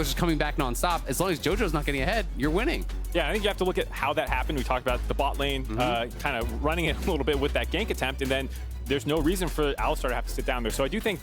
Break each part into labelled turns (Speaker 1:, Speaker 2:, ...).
Speaker 1: jungler's just coming back nonstop. As long as Jojo's not getting ahead, you're winning.
Speaker 2: Yeah, I think you have to look at how that happened. We talked about the bot lane kind of running it a little bit with that gank attempt, and then there's no reason for Alistar to have to sit down there. So I do think,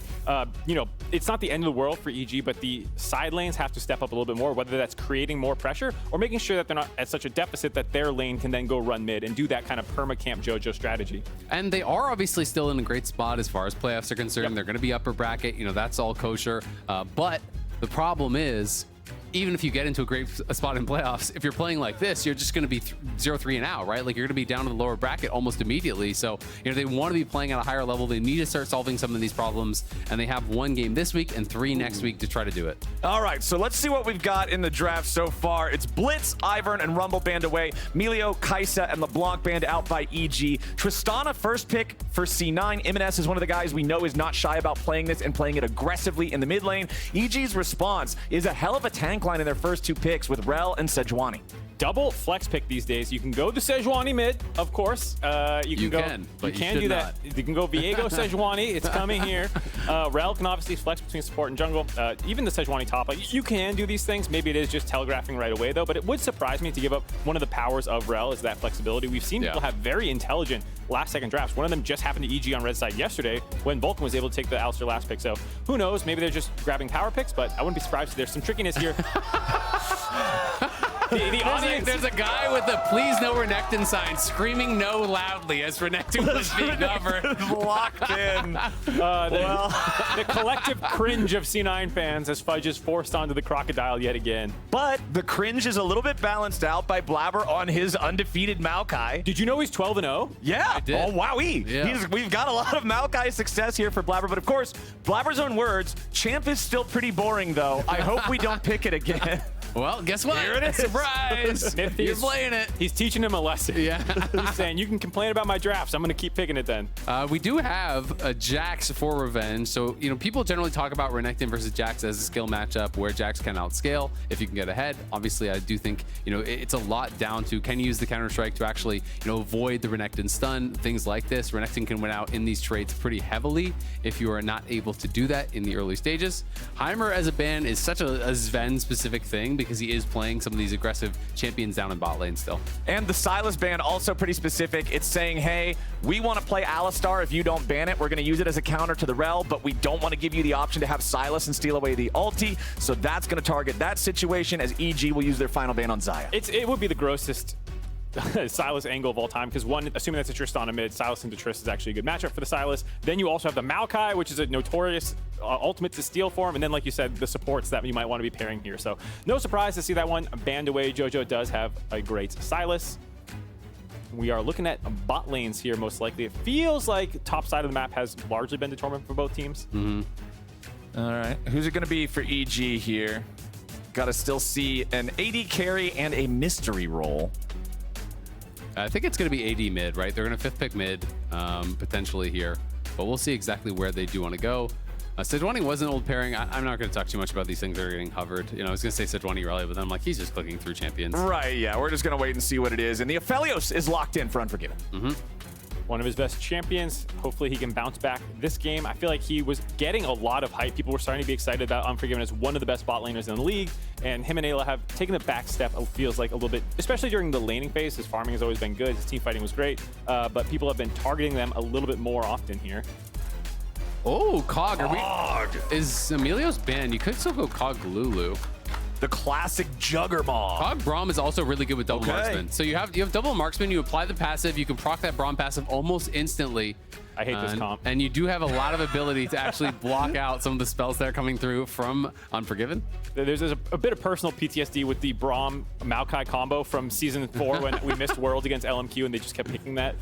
Speaker 2: you know, it's not the end of the world for EG, but the side lanes have to step up a little bit more, whether that's creating more pressure or making sure that they're not at such a deficit that their lane can then go run mid and do that kind of perma-camp Jojo strategy.
Speaker 1: And they are obviously still in a great spot as far as playoffs are concerned. Yep. They're going to be upper bracket. You know, that's all kosher. But the problem is, even if you get into a great spot in playoffs, if you're playing like this, you're just going to be 0-3 and out, right? Like, you're going to be down to the lower bracket almost immediately. So, you know, they want to be playing at a higher level. They need to start solving some of these problems, and they have 1 game this week and 3 next week to try to do it.
Speaker 3: All right, so let's see what we've got in the draft so far. It's Blitz, Ivern, and Rumble banned away. Melio, Kai'Sa, and LeBlanc banned out by EG. Tristana, first pick for C9. EMENES is one of the guys we know is not shy about playing this and playing it aggressively in the mid lane. EG's response is a hell of a tank line in their first 2 picks with Rell and Sejuani.
Speaker 2: Double flex pick these days. You can go the Sejuani mid, of course. You can do that. You can go Viego Sejuani. It's coming here. Rell can obviously flex between support and jungle. Even the Sejuani top, like, you can do these things. Maybe it is just telegraphing right away though, but it would surprise me to give up one of the powers of Rell is that flexibility. We've seen people have very intelligent last second drafts. One of them just happened to EG on red side yesterday when Vulcan was able to take the Alistar last pick. So who knows? Maybe they're just grabbing power picks, but I wouldn't be surprised if there's some trickiness here. The audience.
Speaker 1: There's a guy with a "Please No Renekton" sign screaming "No" loudly as Renekton was being covered.
Speaker 3: Locked in.
Speaker 2: The collective cringe of C9 fans as Fudge is forced onto the crocodile yet again.
Speaker 3: But the cringe is a little bit balanced out by Blaber on his undefeated Maokai.
Speaker 2: Did you know he's 12-0?
Speaker 3: Yeah.
Speaker 1: I did.
Speaker 3: Oh, wowee.
Speaker 1: Yeah.
Speaker 3: We've got a lot of Maokai success here for Blaber. But of course, Blaber's own words, champ is still pretty boring, though. I hope we don't pick it again.
Speaker 1: Well, guess what?
Speaker 3: Here it is.
Speaker 1: Surprise! You're playing it.
Speaker 2: He's teaching him a lesson.
Speaker 1: Yeah.
Speaker 2: He's saying, you can complain about my drafts. I'm going to keep picking it then.
Speaker 1: We do have a Jayce for revenge. So, you know, people generally talk about Renekton versus Jayce as a skill matchup where Jayce can outscale if you can get ahead. Obviously, I do think, you know, it's a lot down to can you use the Counter-Strike to actually, you know, avoid the Renekton stun, things like this. Renekton can win out in these trades pretty heavily if you are not able to do that in the early stages. Heimer as a ban is such a Zven-specific thing because he is playing some of these aggressive champions down in bot lane still.
Speaker 3: And the Sylas ban also pretty specific. It's saying, hey, we want to play Alistar. If you don't ban it, we're going to use it as a counter to the Rell, but we don't want to give you the option to have Sylas and steal away the ulti. So that's going to target that situation as EG will use their final ban on Xayah.
Speaker 2: It would be the grossest Sylas angle of all time because one, assuming that's a Tristana mid, Sylas into Trist is actually a good matchup for the Sylas. Then you also have the Maokai, which is a notorious ultimate to steal for him, and then like you said, the supports that you might want to be pairing here. So no surprise to see that one banned away. Jojo does have a great Sylas. We are looking at bot lanes here most likely. It feels like top side of the map has largely been determined for both teams.
Speaker 3: All right, who's it going to be for EG here? Got to still see an AD carry and a mystery role.
Speaker 1: I think it's going to be AD mid, right? They're going to 5th pick mid, potentially here. But we'll see exactly where they do want to go. Sejuani was an old pairing. I'm not going to talk too much about these things that are getting hovered. You know, I was going to say Sejuani Rell, but then I'm like, he's just clicking through champions.
Speaker 3: Right, yeah. We're just going to wait and see what it is. And the Aphelios is locked in for Unforgiven.
Speaker 2: One of his best champions. Hopefully he can bounce back this game. I feel like he was getting a lot of hype. People were starting to be excited about Unforgiven as one of the best bot laners in the league. And him and Eyla have taken a back step, it feels like a little bit, especially during the laning phase. His farming has always been good. His team fighting was great. But people have been targeting them a little bit more often here.
Speaker 1: Oh, Kog. Is Emilio's banned? You could still go Kog Lulu.
Speaker 3: The classic Juggermaw.
Speaker 1: Kog Braum is also really good with double marksman. So you have double marksman, you apply the passive, you can proc that Braum passive almost instantly.
Speaker 2: I hate this comp.
Speaker 1: And you do have a lot of ability to actually block out some of the spells that are coming through from Unforgiven.
Speaker 2: There's a bit of personal PTSD with the Braum Maokai combo from season 4 when we missed Worlds against LMQ and they just kept picking that.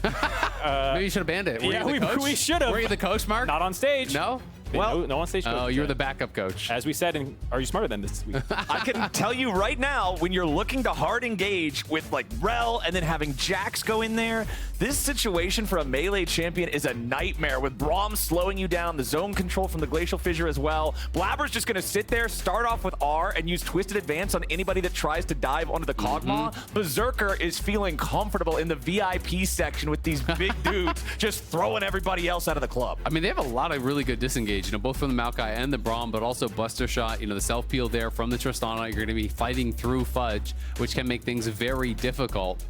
Speaker 1: Maybe you should have banned it.
Speaker 2: Yeah, we should have.
Speaker 1: Were you the coach, Mark?
Speaker 2: Not on stage.
Speaker 1: No?
Speaker 3: Well,
Speaker 2: no on stage.
Speaker 1: Oh, you were the backup coach.
Speaker 2: As we said, and are you smarter than this week?
Speaker 3: I can tell you right now, when you're looking to hard engage with like Rell and then having Jax go in there, this situation for a melee champion is a nightmare with Braum slowing you down, the zone control from the Glacial Fissure as well. Blaber's just going to sit there, start off with R, and use Twisted Advance on anybody that tries to dive onto the Kog'Maw. Berserker is feeling comfortable in the VIP section with these big dudes just throwing everybody else out of the club.
Speaker 1: I mean, they have a lot of really good disengage engage, both from the Maokai and the Braum, but also Buster Shot, the self-peel there from the Tristana. You're going to be fighting through Fudge, which can make things very difficult.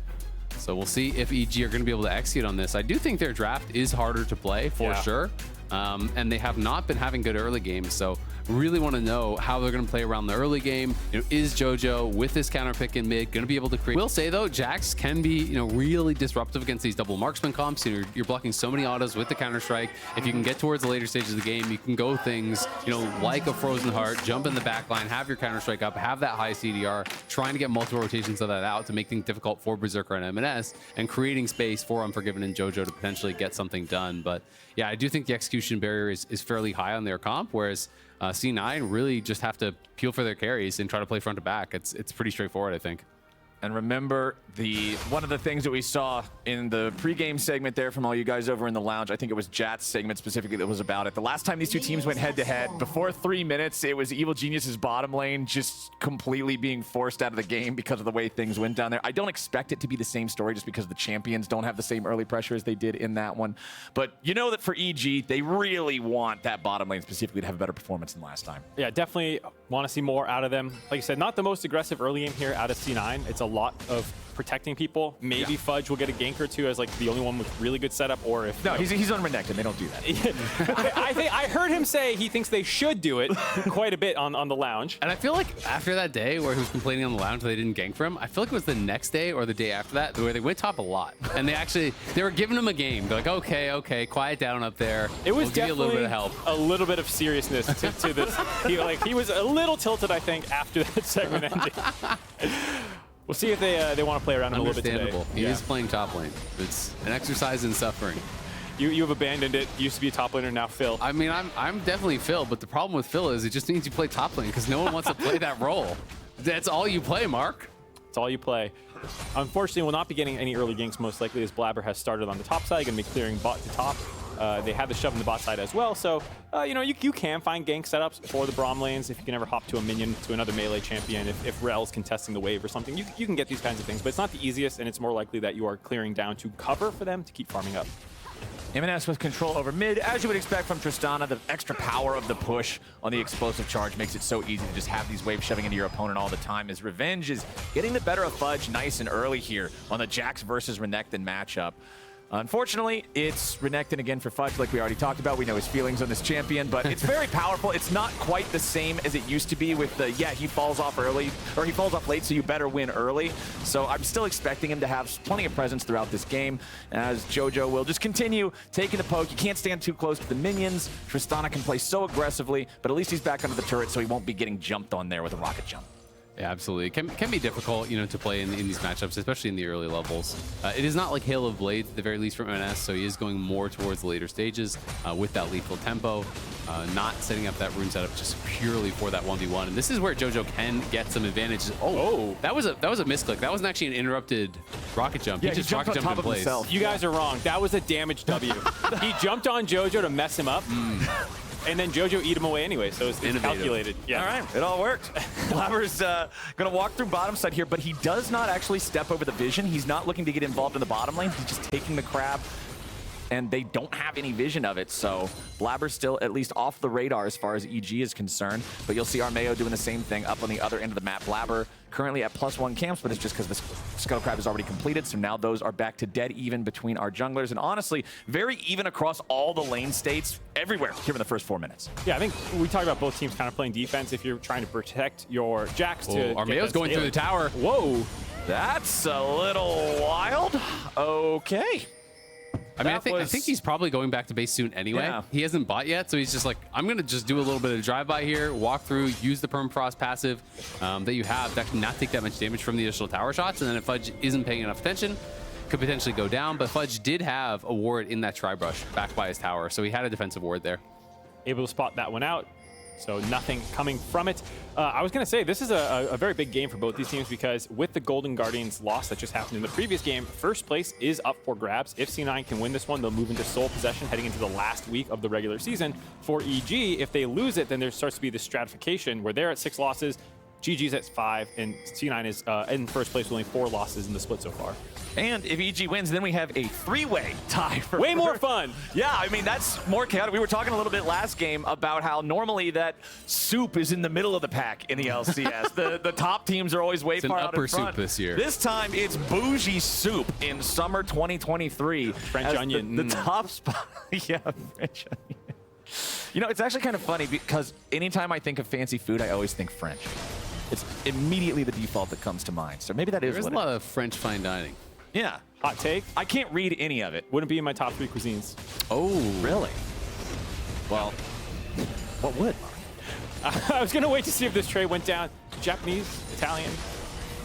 Speaker 1: So we'll see if EG are going to be able to execute on this. I do think their draft is harder to play for sure. And they have not been having good early games, so really want to know how they're going to play around the early game. Is Jojo with this counter pick in mid going to be able to create? Will say though, Jax can be really disruptive against these double marksman comps. You're blocking so many autos with the counter strike. If you can get towards the later stages of the game, you can go things like a Frozen Heart, jump in the back line, have your counter strike up, have that high CDR, trying to get multiple rotations of that out to make things difficult for Berserker and MNS, and creating space for Unforgiven and Jojo to potentially get something done. But yeah, I do think the execution barrier is fairly high on their comp, whereas C9 really just have to peel for their carries and try to play front to back. It's pretty straightforward, I think.
Speaker 3: And remember, one of the things that we saw in the pregame segment there from all you guys over in the lounge, I think it was Jat's segment specifically that was about it. The last time these two teams went head-to-head, before 3 minutes, it was Evil Genius's bottom lane just completely being forced out of the game because of the way things went down there. I don't expect it to be the same story just because the champions don't have the same early pressure as they did in that one. But you know that for EG, they really want that bottom lane specifically to have a better performance than last time.
Speaker 2: Yeah, definitely want to see more out of them. Like you said, not the most aggressive early game here out of C9. It's a lot of protecting people. Maybe Fudge will get a gank or two as like the only one with really good setup, or if
Speaker 3: he's on Renekton. They don't do that.
Speaker 2: I heard him say he thinks they should do it quite a bit on the lounge.
Speaker 1: And I feel like after that day where he was complaining on the lounge that they didn't gank for him, I feel like it was the next day or the day after that where they went top a lot, and they were giving him a game. They're like, okay, quiet down up there.
Speaker 2: It was
Speaker 1: definitely a little bit of help,
Speaker 2: a little bit of seriousness to this. He was a little tilted, I think, after that segment ended. We'll see if they want to play around him a little bit today.
Speaker 1: He is playing top lane. It's an exercise in suffering.
Speaker 2: You have abandoned it. You used to be a top laner, now Phil.
Speaker 1: I mean, I'm definitely Phil, but the problem with Phil is it just means you play top lane because no one wants to play that role. That's all you play, Mark.
Speaker 2: That's all you play. Unfortunately, we'll not be getting any early ganks, most likely, as Blaber has started on the top side, going to be clearing bot to top. They have the shove in the bot side as well, so you can find gank setups for the Braum lanes if you can ever hop to a minion to another melee champion, if Rell's contesting the wave or something. You can get these kinds of things, but it's not the easiest, and it's more likely that you are clearing down to cover for them to keep farming up.
Speaker 3: EMENES with control over mid, as you would expect from Tristana. The extra power of the push on the explosive charge makes it so easy to just have these waves shoving into your opponent all the time, as Revenge is getting the better of Fudge nice and early here on the Jax versus Renekton matchup. Unfortunately, it's Renekton again for Fudge, like we already talked about. We know his feelings on this champion, but it's very powerful. It's not quite the same as it used to be with the, he falls off early, or he falls off late, so you better win early. So I'm still expecting him to have plenty of presence throughout this game, as Jojo will just continue taking the poke. You can't stand too close to the minions. Tristana can play so aggressively, but at least he's back under the turret, so he won't be getting jumped on there with a rocket jump.
Speaker 1: Yeah, absolutely. It can be difficult, to play in these matchups, especially in the early levels. It is not like Hail of Blades, at the very least, from MNS, so he is going more towards the later stages with that lethal tempo, not setting up that rune setup just purely for that 1v1. And this is where Jojo can get some advantages. Oh, that was a misclick. That wasn't actually an interrupted rocket jump.
Speaker 3: Yeah,
Speaker 1: he just rocket jumped in place.
Speaker 3: Himself.
Speaker 2: You guys are wrong. That was a damage W. He jumped on Jojo to mess him up. And then Jojo eat him away anyway, so it's calculated. Yeah.
Speaker 3: All right, it all worked. Blaber's going to walk through bottom side here, but he does not actually step over the vision. He's not looking to get involved in the bottom lane. He's just taking the crab, and they don't have any vision of it. So Blaber's still at least off the radar as far as EG is concerned, but you'll see Armao doing the same thing up on the other end of the map. Blaber currently at +1 camps, but it's just because the Scuttle Crab is already completed, so now those are back to dead even between our junglers, and honestly, very even across all the lane states everywhere here in the first 4 minutes.
Speaker 2: Yeah, I think we talked about both teams kind of playing defense if you're trying to protect your Jax to
Speaker 1: Armao's going through the tower.
Speaker 2: Whoa.
Speaker 3: That's a little wild. Okay.
Speaker 1: I mean, I think he's probably going back to base soon anyway.
Speaker 3: Yeah.
Speaker 1: He hasn't bought yet, so he's just like, I'm going to just do a little bit of drive-by here, walk through, use the Permafrost passive that you have to actually not take that much damage from the initial tower shots, and then if Fudge isn't paying enough attention, could potentially go down. But Fudge did have a ward in that Tri-Brush back by his tower, so he had a defensive ward there.
Speaker 2: Able to spot that one out. So nothing coming from it. I was going to say, this is a very big game for both these teams because with the Golden Guardians loss that just happened in the previous game, first place is up for grabs. If C9 can win this one, they'll move into sole possession heading into the last week of the regular season. For EG, if they lose it, then there starts to be this stratification where they're at 6 losses. GG's at 5, and C9 is in first place with only 4 losses in the split so far.
Speaker 3: And if EG wins, then we have a 3-way tie for
Speaker 2: way more fun.
Speaker 3: Yeah, I mean, that's more chaotic. We were talking a little bit last game about how normally that soup is in the middle of the pack in the LCS. the top teams are always way far out in front.
Speaker 1: It's an upper soup this year.
Speaker 3: This time it's bougie soup in summer 2023.
Speaker 2: French onion.
Speaker 3: The top spot. Yeah, French onion. You know, it's actually kind of funny because anytime I think of fancy food, I always think French. It's immediately the default that comes to mind. So maybe that is
Speaker 1: There's
Speaker 3: what
Speaker 1: a lot of French fine dining.
Speaker 3: Yeah.
Speaker 2: Hot take?
Speaker 3: I can't read any of it.
Speaker 2: Wouldn't be in my top 3 cuisines.
Speaker 3: Oh, really? Well, what would?
Speaker 2: I was going to wait to see if this trade went down. Japanese, Italian,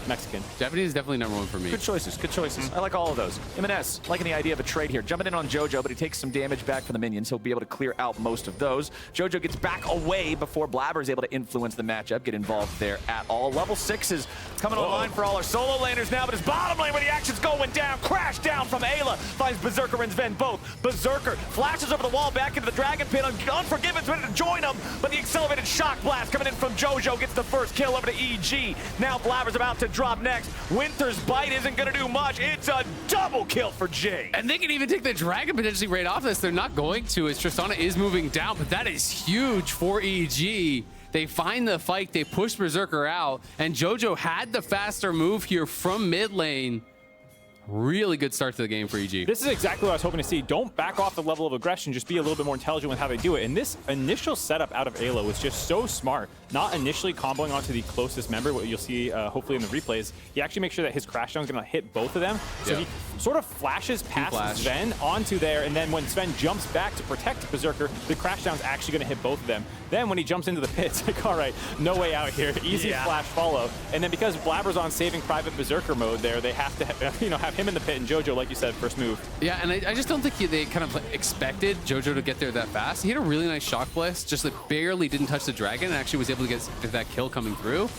Speaker 2: Mexican.
Speaker 1: Japanese is definitely #1 for me.
Speaker 3: Good choices, good choices. I like all of those. EMENES, liking the idea of a trade here. Jumping in on Jojo, but he takes some damage back from the minions. He'll be able to clear out most of those. Jojo gets back away before Blaber is able to influence the matchup, get involved there at all. Level 6 is coming online for all our solo laners now, but his bottom lane where the action's going down. Crash down from Eyla. Finds Berserker and Zven both. Berserker flashes over the wall back into the Dragon Pit. Unforgiven's ready to join him, but the accelerated shock blast coming in from Jojo gets the first kill over to EG. Now Blaber's about to drop next. Winter's Bite isn't going to do much. It's a double kill for Jay.
Speaker 1: And they can even take the Dragon potentially right off this. They're not going to, as Tristana is moving down, but that is huge for EG. They find the fight, they push Berserker out, and Jojo had the faster move here from mid lane. Really good start to the game for EG.
Speaker 2: This is exactly what I was hoping to see. Don't back off the level of aggression, just be a little bit more intelligent with how they do it. And this initial setup out of Eyla was just so smart. Not initially comboing onto the closest member, what you'll see hopefully in the replays. He actually makes sure that his crash down is going to hit both of them. So he sort of flashes past Zven onto there, and then when Zven jumps back to protect Berserker, the crash down is actually going to hit both of them. Then when he jumps into the pit, it's like, all right, no way out here. Easy flash follow. And then because Blaber's on saving private Berserker mode there, they have to have him in the pit, and Jojo, like you said, first move.
Speaker 1: Yeah, and I just don't think they kind of expected Jojo to get there that fast. He had a really nice shock blast, just like barely didn't touch the dragon, and actually was able to get that kill coming through.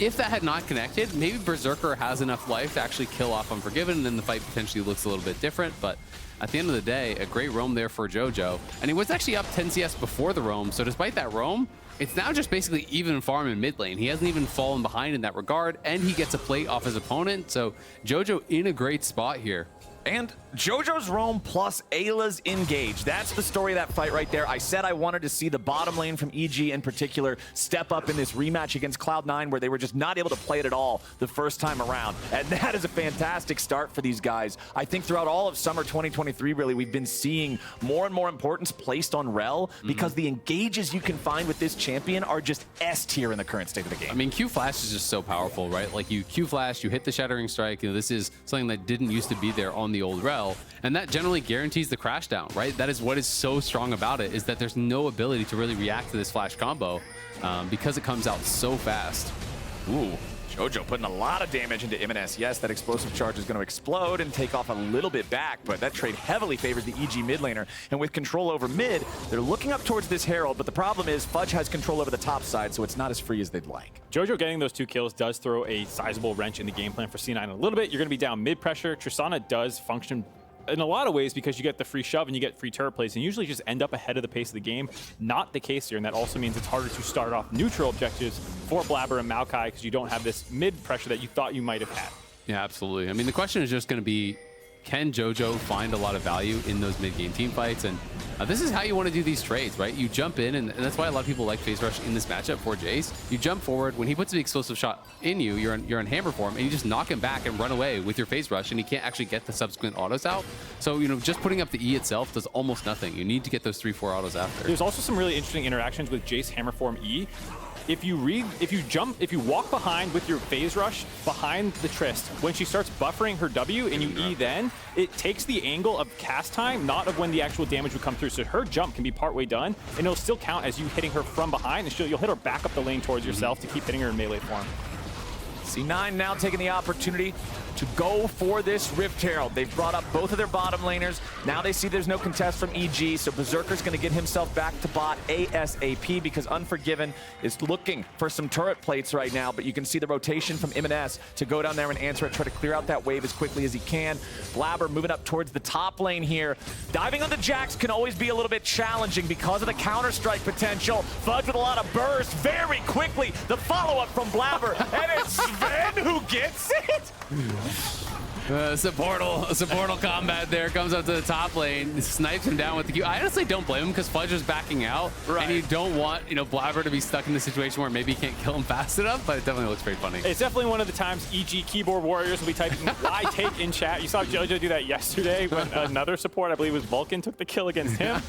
Speaker 1: If that had not connected, maybe Berserker has enough life to actually kill off Unforgiven, and then the fight potentially looks a little bit different. But at the end of the day, a great roam there for Jojo. And he was actually up 10 CS before the roam, so despite that roam, it's now just basically even farm in mid lane. He hasn't even fallen behind in that regard, and he gets a plate off his opponent. So Jojo in a great spot here.
Speaker 3: And Jojo's roam plus Ayla's engage. That's the story of that fight right there. I said I wanted to see the bottom lane from EG in particular step up in this rematch against Cloud9 where they were just not able to play it at all the first time around. And that is a fantastic start for these guys. I think throughout all of summer 2023, really, we've been seeing more and more importance placed on Rell because the engages you can find with this champion are just S tier in the current state of the game.
Speaker 1: I mean, Q Flash is just so powerful, right? Like you Q Flash, you hit the Shattering Strike. You know, this is something that didn't used to be there on the old Rell, and that generally guarantees the crash down, right? That is what is so strong about it, is that there's no ability to really react to this flash combo because it comes out so fast.
Speaker 3: Ooh, Jojo putting a lot of damage into EMENES. Yes, that explosive charge is going to explode and take off a little bit back, but that trade heavily favors the EG mid laner. And with control over mid, they're looking up towards this Herald, but the problem is Fudge has control over the top side, so it's not as free as they'd like.
Speaker 2: Jojo getting those 2 kills does throw a sizable wrench in the game plan for C9 a little bit. You're going to be down mid pressure. Tristana does function in a lot of ways because you get the free shove and you get free turret plays and usually just end up ahead of the pace of the game. Not the case here, and that also means it's harder to start off neutral objectives for Blaber and Maokai because you don't have this mid pressure that you thought you might have had.
Speaker 1: Yeah, absolutely. I mean, the question is just going to be, can Jojo find a lot of value in those mid-game team fights? And this is how you want to do these trades, right? You jump in, and that's why a lot of people like Phase Rush in this matchup for Jayce. You jump forward. When he puts the explosive shot in you, you're on hammer form, and you just knock him back and run away with your Phase Rush, and he can't actually get the subsequent autos out. So, you know, just putting up the E itself does almost nothing. You need to get those 3-4 autos after.
Speaker 2: There's also some really interesting interactions with Jayce hammer form E. If you walk behind with your phase rush behind the Trist, when she starts buffering her W and you E then, it takes the angle of cast time, not of when the actual damage would come through. So her jump can be partway done, and it'll still count as you hitting her from behind, and you'll hit her back up the lane towards yourself to keep hitting her in melee form.
Speaker 3: C9 now taking the opportunity to go for this Rift Herald. They've brought up both of their bottom laners. Now they see there's no contest from EG, so Berserker's going to get himself back to bot ASAP because Unforgiven is looking for some turret plates right now, but you can see the rotation from EMENES to go down there and answer it, try to clear out that wave as quickly as he can. Blaber moving up towards the top lane here. Diving on the Jax can always be a little bit challenging because of the counter-strike potential. Fudge with a lot of burst very quickly. The follow-up from Blaber, and it's Zven who gets it!
Speaker 1: Supportal combat there, comes up to the top lane, snipes him down with the Q. I honestly don't blame him because Fudge is backing out, and you don't want, Blaber to be stuck in the situation where maybe he can't kill him fast enough, but it definitely looks very funny.
Speaker 2: It's definitely one of the times EG keyboard warriors will be typing why take in chat. You saw Jojo do that yesterday when another support, I believe it was Vulcan, took the kill against him.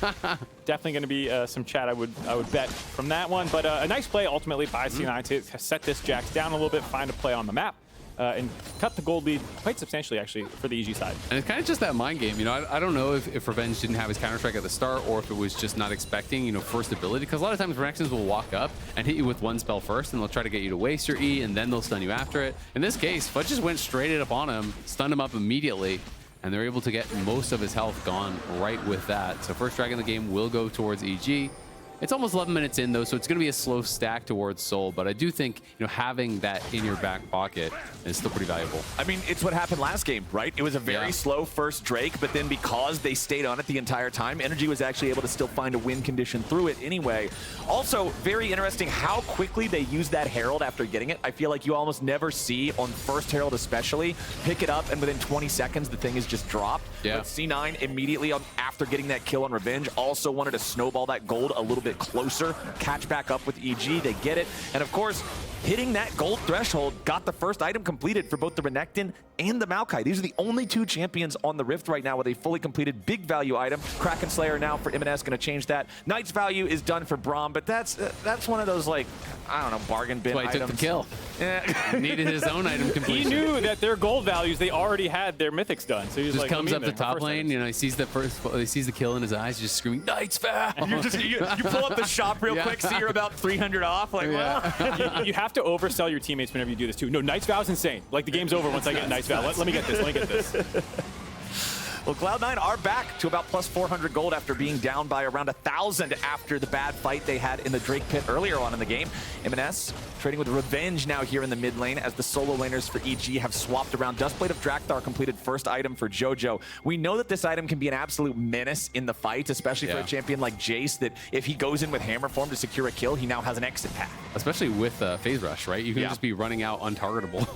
Speaker 2: Definitely going to be some chat I would bet from that one, but a nice play ultimately by C9 to set this Jax down a little bit, find a play on the map. And cut the gold lead quite substantially, actually, for the EG side.
Speaker 1: And it's kind of just that mind game. I don't know if Revenge didn't have his counter-strike at the start or if it was just not expecting, first ability. Because a lot of times Renektons will walk up and hit you with one spell first, and they'll try to get you to waste your E, and then they'll stun you after it. In this case, Fudge just went straight up on him, stunned him up immediately, and they're able to get most of his health gone right with that. So first drag in the game will go towards EG. It's almost 11 minutes in, though, so it's going to be a slow stack towards Soul. But I do think, having that in your back pocket is still pretty valuable.
Speaker 3: I mean, it's what happened last game, right? It was a very slow first Drake, but then because they stayed on it the entire time, Energy was actually able to still find a win condition through it anyway. Also, very interesting how quickly they used that Herald after getting it. I feel like you almost never see, on first Herald especially, pick it up and within 20 seconds the thing is just dropped.
Speaker 1: Yeah.
Speaker 3: But C9 immediately after getting that kill on Revenge also wanted to snowball that gold a little bit closer, catch back up with EG, they get it, and of course, hitting that gold threshold got the first item completed for both the Renekton and the Maokai. These are the only two champions on the Rift right now with a fully completed big value item. Kraken Slayer now for EMENES, going to change that. Knight's value is done for Braum, but that's one of those, like, I don't know, bargain bin items.
Speaker 1: That's why he took the kill. Yeah. Needed his own item completion.
Speaker 2: He knew that their gold values, they already had their mythics done. So he was
Speaker 1: just
Speaker 2: like,
Speaker 1: comes up the top lane, he sees the kill in his eyes, just screaming, Knight's foul!
Speaker 3: You pull up the shop real quick, see you're about 300 off, like, well.
Speaker 2: You have to oversell your teammates whenever you do this too. No, Knight's Vow is insane. Like, the game's over once I get Knight's Vow. Let me get this.
Speaker 3: Well, Cloud9 are back to about plus 400 gold after being down by around 1,000 after the bad fight they had in the Drake pit earlier on in the game. EMENES trading with Revenge now here in the mid lane as the solo laners for EG have swapped around. Dustblade of Drakthar completed first item for Jojo. We know that this item can be an absolute menace in the fight, especially for a champion like Jayce, that if he goes in with hammer form to secure a kill, he now has an exit path.
Speaker 1: Especially with Phase Rush, right? You can just be running out untargetable.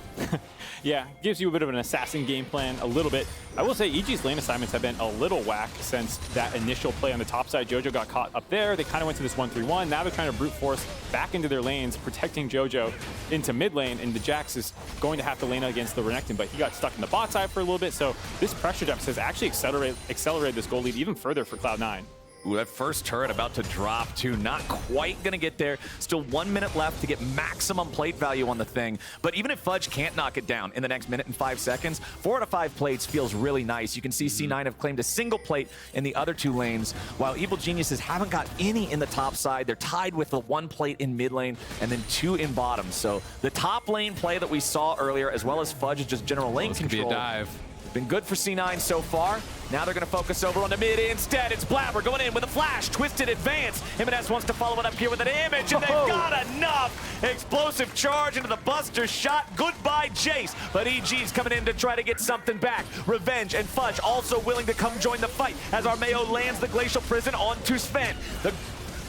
Speaker 2: Yeah, gives you a bit of an assassin game plan, a little bit. I will say EG's lane assignments have been a little whack since that initial play on the top side. Jojo got caught up there. They kind of went to this 1-3-1. Now they're trying to brute force back into their lanes, protecting Jojo into mid lane, and the Jax is going to have to lane against the Renekton, but he got stuck in the bot side for a little bit, so this pressure depth has actually accelerated this goal lead even further for Cloud9.
Speaker 3: Ooh, that first turret about to drop too. Not quite gonna get there. Still 1 minute left to get maximum plate value on the thing. But even if Fudge can't knock it down in the next minute and 5 seconds, 4 out of 5 plates feels really nice. You can see C9 have claimed a single plate in the other 2 lanes, while Evil Geniuses haven't got any in the top side. They're tied with the 1 plate in mid lane and then 2 in bottom. So the top lane play that we saw earlier, as well as Fudge's just general lane control.
Speaker 1: Could be a dive.
Speaker 3: Been good for C9 so far. Now they're going to focus over on the mid instead. It's Blaber going in with a flash, twisted advance. EMENES wants to follow it up here with an image, and they've got enough. Explosive charge into the Buster shot. Goodbye, Jayce. But EG's coming in to try to get something back. Revenge and Fudge also willing to come join the fight as Armao lands the Glacial Prison onto Zven.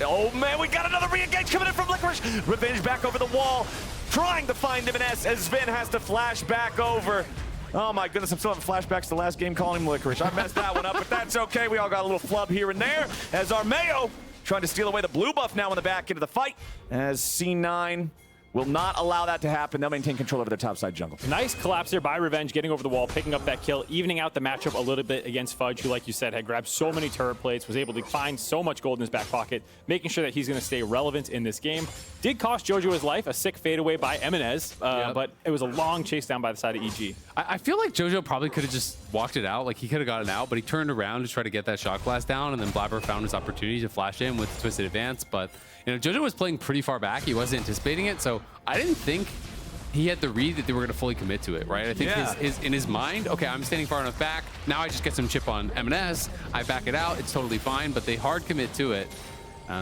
Speaker 3: Oh man, we got another re-engage coming in from Licorice. Revenge back over the wall, trying to find EMENES as Zven has to flash back over. Oh my goodness, I'm still having flashbacks to the last game calling him Licorice. I messed that one up, but that's okay. We all got a little flub here and there as Armao trying to steal away the blue buff now in the back into the fight as C9 will not allow that to happen. They'll maintain control over their topside jungle.
Speaker 2: Nice collapse there by Revenge, getting over the wall, picking up that kill, evening out the matchup a little bit against Fudge, who, like you said, had grabbed so many turret plates, was able to find so much gold in his back pocket, making sure that he's going to stay relevant in this game. Did cost Jojo his life, a sick fadeaway by EMENES, but it was a long chase down by the side of EG.
Speaker 1: I feel like Jojo probably could have just walked it out, like he could have gotten out, but he turned around to try to get that shot blast down, and then Blaber found his opportunity to flash in with Twisted Advance, but Jojo was playing pretty far back. He wasn't anticipating it, so I didn't think he had the read that they were going to fully commit to it, right? I think in his mind, okay, I'm standing far enough back. Now I just get some chip on EMENES. I back it out. It's totally fine, but they hard commit to it.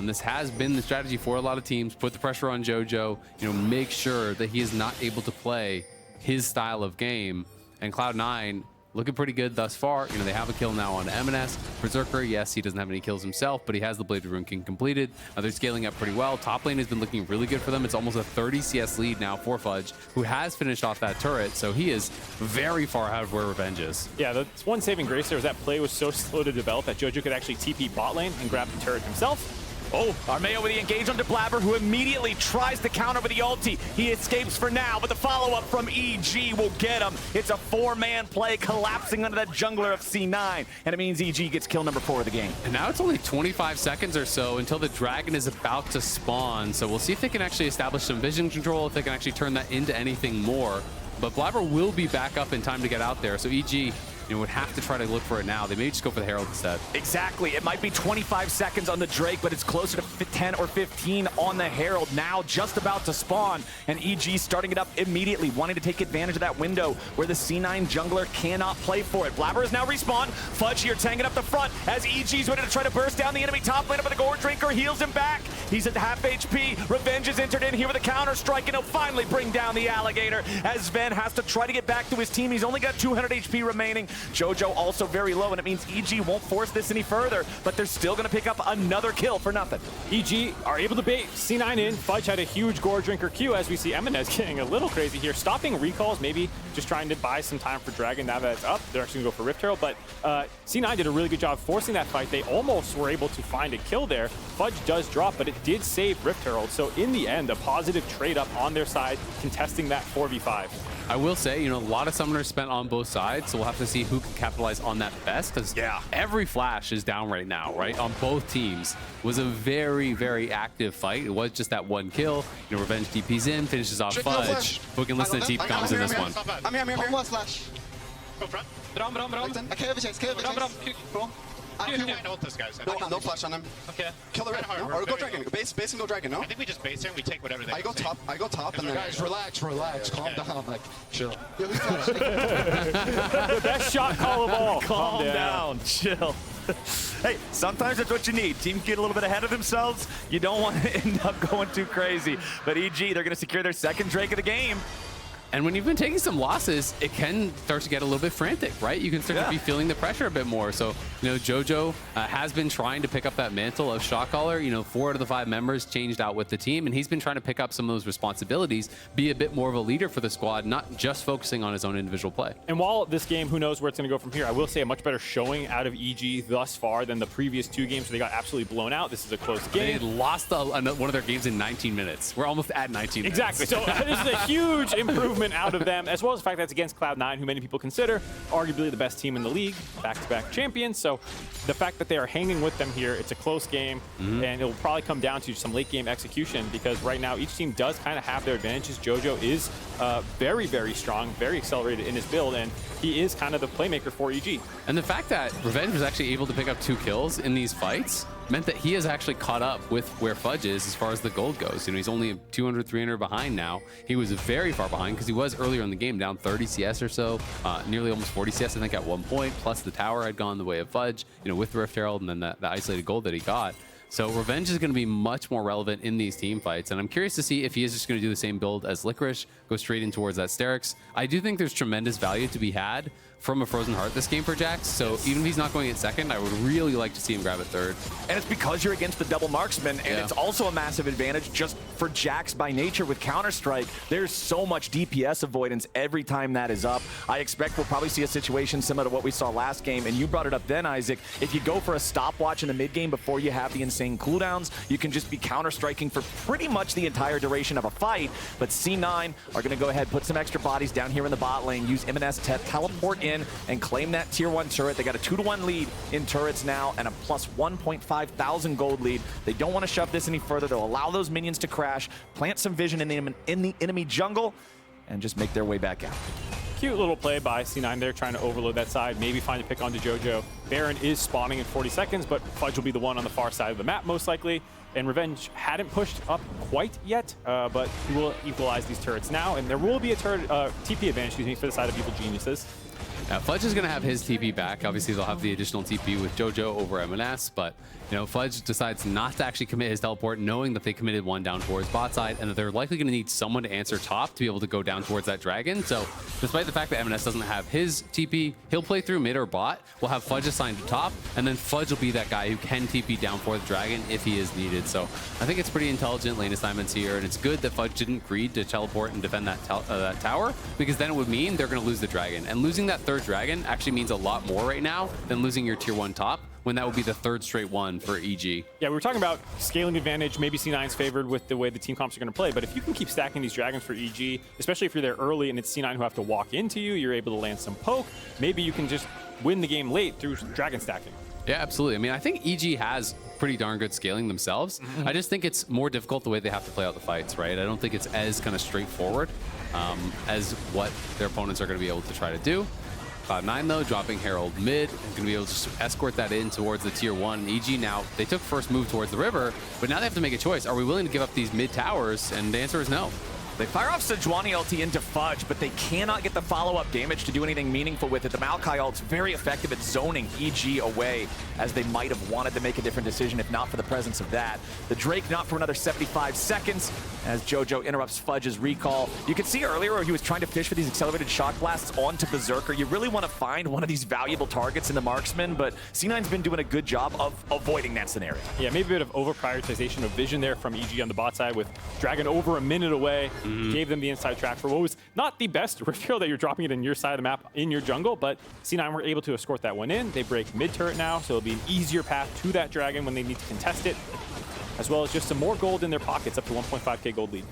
Speaker 1: This has been the strategy for a lot of teams. Put the pressure on Jojo, make sure that he is not able to play his style of game. And Cloud9 looking pretty good thus far. They have a kill now on EMENES. Berserker, yes, he doesn't have any kills himself, but he has the Blade of Rune King completed. They're scaling up pretty well. Top lane has been looking really good for them. It's almost a 30 CS lead now for Fudge, who has finished off that turret, so he is very far ahead of where Revenge is.
Speaker 2: Yeah, that's one saving grace there was that play was so slow to develop that Jojo could actually TP bot lane and grab the turret himself.
Speaker 3: Oh, Armao with the engage onto Blaber, who immediately tries to counter with the ulti. He escapes for now, but the follow-up from EG will get him. It's a 4-man play collapsing under that jungler of C9, and it means EG gets kill number 4 of the game.
Speaker 1: And now it's only 25 seconds or so until the dragon is about to spawn, so we'll see if they can actually establish some vision control, if they can actually turn that into anything more. But Blaber will be back up in time to get out there, so EG would have to try to look for it now. They may just go for the Herald instead.
Speaker 3: Exactly. It might be 25 seconds on the Drake, but it's closer to 10 or 15 on the Herald. Now just about to spawn, and EG starting it up immediately, wanting to take advantage of that window where the C9 jungler cannot play for it. Blaber is now respawned. Fudge here tanking up the front as EG's ready to try to burst down the enemy top lane, but the Gore Drinker heals him back. He's at half HP. Revenge is entered in here with a counter strike, and he'll finally bring down the alligator as Zven has to try to get back to his team. He's only got 200 HP remaining. Jojo also very low, and it means EG won't force this any further, but they're still going to pick up another kill for nothing.
Speaker 2: EG are able to bait C9 in. Fudge had a huge Gore Drinker Q, as we see EMENES getting a little crazy here. Stopping recalls, maybe just trying to buy some time for Dragon. Now that it's up, they're actually going to go for Rift Herald, but C9 did a really good job forcing that fight. They almost were able to find a kill there. Fudge does drop, but it did save Rift Herald, so in the end, a positive trade-up on their side, contesting that 4v5.
Speaker 1: I will say, a lot of summoners spent on both sides, so we'll have to see who can capitalize on that best, because every flash is down right now, right? On both teams. It was a very, very active fight. It was just that one kill. Revenge DPs in, finishes off Fudge. Who can listen to deep comms in this one?
Speaker 4: I'm here. One flash.
Speaker 5: Go front. Braum.
Speaker 4: I can't Jayce.
Speaker 5: Braum. You can't ult this guy.
Speaker 4: No flash on him.
Speaker 5: Okay.
Speaker 4: Kill the red. Or go dragon. Base and go dragon, no?
Speaker 5: I think we just base here and we take whatever they
Speaker 4: I go top and then...
Speaker 6: Guys, relax. Calm down. Like, chill.
Speaker 2: The best shot call of all.
Speaker 3: Calm down. Chill. Hey, sometimes that's what you need. Teams get a little bit ahead of themselves. You don't want to end up going too crazy. But EG, they're going to secure their second Drake of the game.
Speaker 1: And when you've been taking some losses, it can start to get a little bit frantic, right? You can start to be feeling the pressure a bit more. So, Jojo has been trying to pick up that mantle of shot caller. 4 out of the 5 members changed out with the team, and he's been trying to pick up some of those responsibilities, be a bit more of a leader for the squad, not just focusing on his own individual play.
Speaker 2: And while this game, who knows where it's going to go from here, I will say a much better showing out of EG thus far than the previous 2 games where they got absolutely blown out. This is a close game.
Speaker 1: They lost one of their games in 19 minutes. We're almost at 19 minutes.
Speaker 2: Exactly. So this is a huge improvement out of them, as well as the fact that it's against Cloud9, who many people consider arguably the best team in the league, back-to-back champions. So the fact that they are hanging with them here, it's a close game, and it will probably come down to some late game execution, because right now each team does kind of have their advantages. Jojo is very, very strong, very accelerated in his build, and he is kind of the playmaker for EG.
Speaker 1: And the fact that Revenge was actually able to pick up 2 kills in these fights meant that he has actually caught up with where Fudge is as far as the gold goes. He's only 200, 300 behind now. He was very far behind because he was earlier in the game, down 30 CS or so, nearly almost 40 CS, I think, at one point. Plus the tower had gone the way of Fudge, with the Rift Herald and then the isolated gold that he got. So Revenge is going to be much more relevant in these team fights, and I'm curious to see if he is just going to do the same build as Licorice, go straight in towards that Sterix. I do think there's tremendous value to be had from a Frozen Heart this game for Jax, so even if he's not going at second, I would really like to see him grab at third.
Speaker 3: And it's because you're against the double marksman, and it's also a massive advantage just for Jax by nature with Counter-Strike. There's so much DPS avoidance every time that is up. I expect we'll probably see a situation similar to what we saw last game, and you brought it up then, Isaac. If you go for a stopwatch in the mid game before you have the insane cooldowns, you can just be counter-striking for pretty much the entire duration of a fight. But C9 are going to go ahead, put some extra bodies down here in the bot lane, use EMENES to teleport in and claim that tier 1 turret. They got a 2-to-1 lead in turrets now and a plus 1.5 thousand gold lead. They don't want to shove this any further. They'll allow those minions to crash, plant some vision in the enemy jungle, and just make their way back out.
Speaker 2: Cute little play by C9 there, trying to overload that side, maybe find a pick onto Jojo. Baron is spawning in 40 seconds, but Fudge will be the one on the far side of the map, most likely. and Revenge hadn't pushed up quite yet, but he will equalize these turrets now, and there will be a TP advantage, for the side of Evil Geniuses.
Speaker 1: Now, Fudge is going to have his TP back. Obviously, they'll have the additional TP with Jojo over EMENES, but Fudge decides not to actually commit his teleport, knowing that they committed one down towards bot side, and that they're likely going to need someone to answer top to be able to go down towards that dragon. So, despite the fact that EMENES doesn't have his TP, he'll play through mid or bot. We'll have Fudge assigned to top, and then Fudge will be that guy who can TP down for the dragon if he is needed. So, I think it's pretty intelligent lane assignments here, and it's good that Fudge didn't greed to teleport and defend that tower, because then it would mean they're going to lose the dragon. And losing that third dragon actually means a lot more right now than losing your tier 1 top, when that would be the third straight one for EG.
Speaker 2: Yeah, we were talking about scaling advantage. Maybe C9's favored with the way the team comps are going to play, but if you can keep stacking these dragons for EG, especially if you're there early and it's C9 who have to walk into you, you're able to land some poke, maybe you can just win the game late through dragon stacking.
Speaker 1: Yeah, absolutely. I mean, I think EG has pretty darn good scaling themselves. I just think it's more difficult the way they have to play out the fights, right? I don't think it's as kind of straightforward as what their opponents are going to be able to try to do. Cloud9 though, dropping Herald mid, and going to be able to just escort that in towards the tier 1. EG now, they took first move towards the river, but now they have to make a choice. Are we willing to give up these mid towers? And the answer is no.
Speaker 3: They fire off Sejuani ulti into Fudge, but they cannot get the follow-up damage to do anything meaningful with it. The Maokai ult's very effective at zoning EG away, as they might have wanted to make a different decision if not for the presence of that. The Drake not for another 75 seconds, as Jojo interrupts Fudge's recall. You could see earlier where he was trying to fish for these accelerated shock blasts onto Berserker. You really want to find one of these valuable targets in the marksman, but C9's been doing a good job of avoiding that scenario.
Speaker 2: Yeah, maybe a bit of over-prioritization of vision there from EG on the bot side, with Dragon over a minute away. Gave them the inside track for what was not the best rift hero that you're dropping it in your side of the map in your jungle, but C9 were able to escort that one in. They break mid turret now, so it'll be an easier path to that dragon when they need to contest it, as well as just some more gold in their pockets, up to 1.5k gold lead.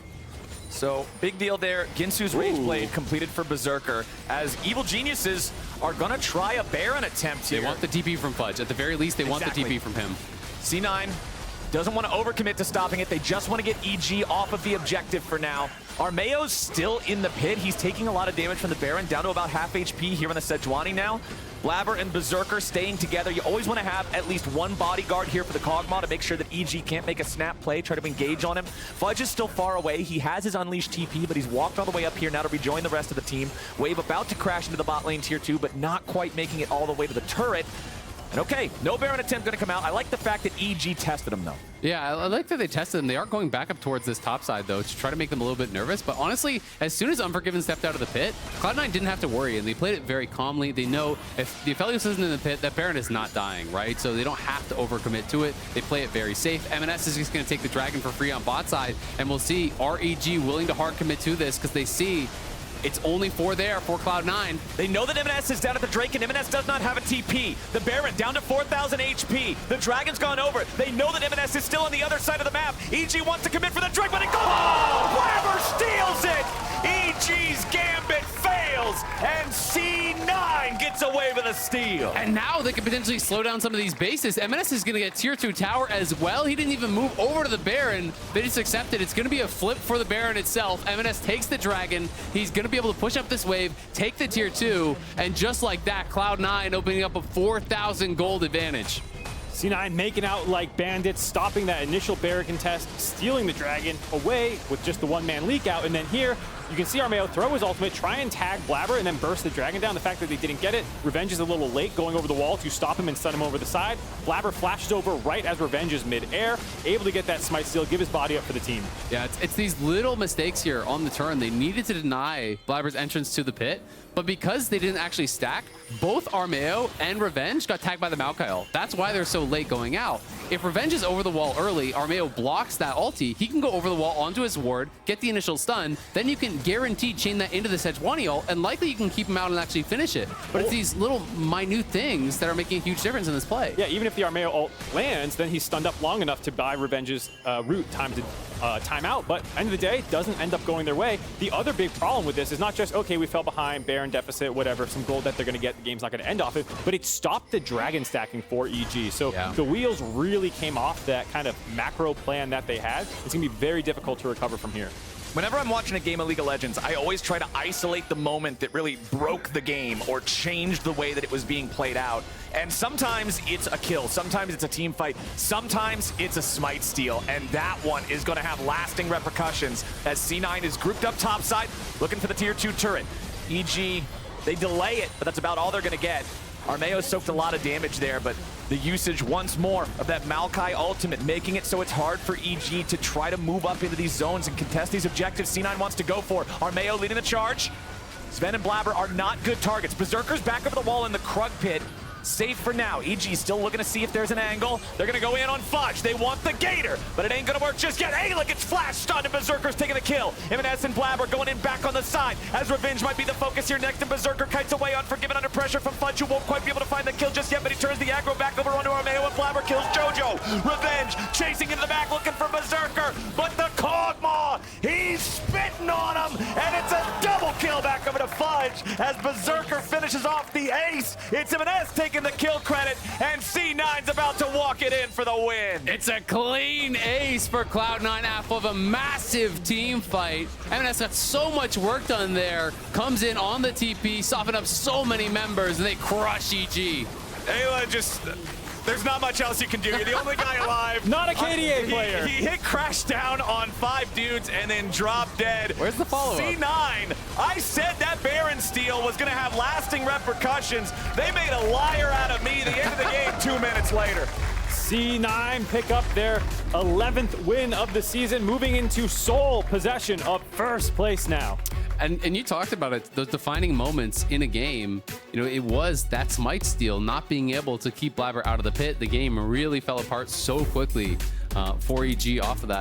Speaker 3: So, big deal there. Ginsu's Rage Blade completed for Berserker, as Evil Geniuses are gonna try a Baron attempt here.
Speaker 1: They want the TP from Fudge. At the very least, they want the TP from him.
Speaker 3: C9 doesn't want to overcommit to stopping it. They just want to get EG off of the objective for now. Armao's still in the pit. He's taking a lot of damage from the Baron, down to about half HP here on the Sejuani now. Blaber and Berserker staying together. You always want to have at least one bodyguard here for the Kog'Maw to make sure that EG can't make a snap play, try to engage on him. Fudge is still far away. He has his Unleashed TP, but he's walked all the way up here now to rejoin the rest of the team. Wave about to crash into the bot lane tier 2, but not quite making it all the way to the turret. And okay, no Baron attempt going to come out. I like the fact that EG tested him, though.
Speaker 1: Yeah, I like that they tested him. They are going back up towards this top side, though, to try to make them a little bit nervous. But honestly, as soon as Unforgiven stepped out of the pit, Cloud9 didn't have to worry, and they played it very calmly. They know if the Aphelios isn't in the pit, that Baron is not dying, right? So they don't have to overcommit to it. They play it very safe. EMENES is just going to take the dragon for free on bot side, and we'll see, are EG willing to hard commit to this? Because they see it's only 4 there for Cloud9.
Speaker 3: They know that EMENES is down at the Drake, and EMENES does not have a TP. The Baron down to 4,000 HP. The Dragon's gone over. They know that EMENES is still on the other side of the map. EG wants to commit for the Drake, but it goes. Oh! Blaber steals it! EG's gambit fails, and C9 gets away with a steal.
Speaker 1: And now they can potentially slow down some of these bases. EMENES is going to get tier 2 tower as well. He didn't even move over to the Baron. They just accepted. It's going to be a flip for the Baron itself. EMENES takes the Dragon. He's going to be able to push up this wave, take the tier 2, and just like that, Cloud9 opening up a 4,000 gold advantage.
Speaker 2: C9 making out like bandits, stopping that initial Baron contest, stealing the Dragon away with just the one-man leak out, and then here, you can see Armao throw his ultimate, try and tag Blaber, and then burst the Dragon down. The fact that they didn't get it, Revenge is a little late going over the wall to stop him and stun him over the side. Blaber flashes over right as Revenge is mid-air, able to get that smite steal, give his body up for the team.
Speaker 1: Yeah, it's these little mistakes here on the turn. They needed to deny Blaber's entrance to the pit, but because they didn't actually stack, both Armao and Revenge got tagged by the Maokai ult. That's why they're so late going out. If Revenge is over the wall early, Armao blocks that ulti, he can go over the wall onto his ward, get the initial stun, then you can guarantee chain that into the Sejuani ult, and likely you can keep him out and actually finish it. But it's these little minute things that are making a huge difference in this play.
Speaker 2: Yeah, even if the Armao ult lands, then he's stunned up long enough to buy Revenge's route time to time out, but end of the day, doesn't end up going their way. The other big problem with this is not just, okay, we fell behind, Baron deficit, whatever, some gold that they're going to get, the game's not going to end off it, but it stopped the Dragon stacking for EG. So the wheels really came off that kind of macro plan that they had. It's going to be very difficult to recover from here.
Speaker 3: Whenever I'm watching a game of League of Legends, I always try to isolate the moment that really broke the game or changed the way that it was being played out. And sometimes it's a kill, sometimes it's a team fight, sometimes it's a smite steal, and that one is going to have lasting repercussions as C9 is grouped up topside, looking for the tier 2 turret. EG, they delay it, but that's about all they're going to get. Armao soaked a lot of damage there, but the usage once more of that Maokai ultimate, making it so it's hard for EG to try to move up into these zones and contest these objectives C9 wants to go for. Armao leading the charge. Zven and Blaber are not good targets. Berserker's back over the wall in the Krug pit. Safe for now. EG still looking to see if there's an angle. They're going to go in on Fudge. They want the Gator, but it ain't going to work just yet. Eyla gets flash stunned, and Berserker's taking the kill. EMENES and Blaber going in back on the side, as Revenge might be the focus here next, and Berserker kites away Unforgiven under pressure from Fudge, who won't quite be able to find the kill just yet, but he turns the aggro back over onto Armao, and Blaber kills Jojo. Revenge chasing into the back, looking for Berserker, but the Kog'Maw, he's spitting on him, and it's a double kill back over to Fudge, as Berserker finishes off the ace. It's EMENES taking the kill credit, and C9's about to walk it in for the win.
Speaker 1: It's a clean ace for Cloud9 after of a massive team fight. EMENES got so much work done there, comes in on the TP, soften up so many members, and they crush EG.
Speaker 3: Eyla just... There's not much else you can do. You're the only guy alive.
Speaker 2: Not a KDA player.
Speaker 3: He hit crash down on 5 dudes and then dropped dead.
Speaker 1: Where's the follow-up?
Speaker 3: C9, I said that Baron steal was going to have lasting repercussions. They made a liar out of me. The end of the game 2 minutes later.
Speaker 2: C9 pick up their 11th win of the season, moving into sole possession of first place now.
Speaker 1: And you talked about it, those defining moments in a game, you know, it was that smite steal, not being able to keep Blaber out of the pit. The game really fell apart so quickly for EG off of that.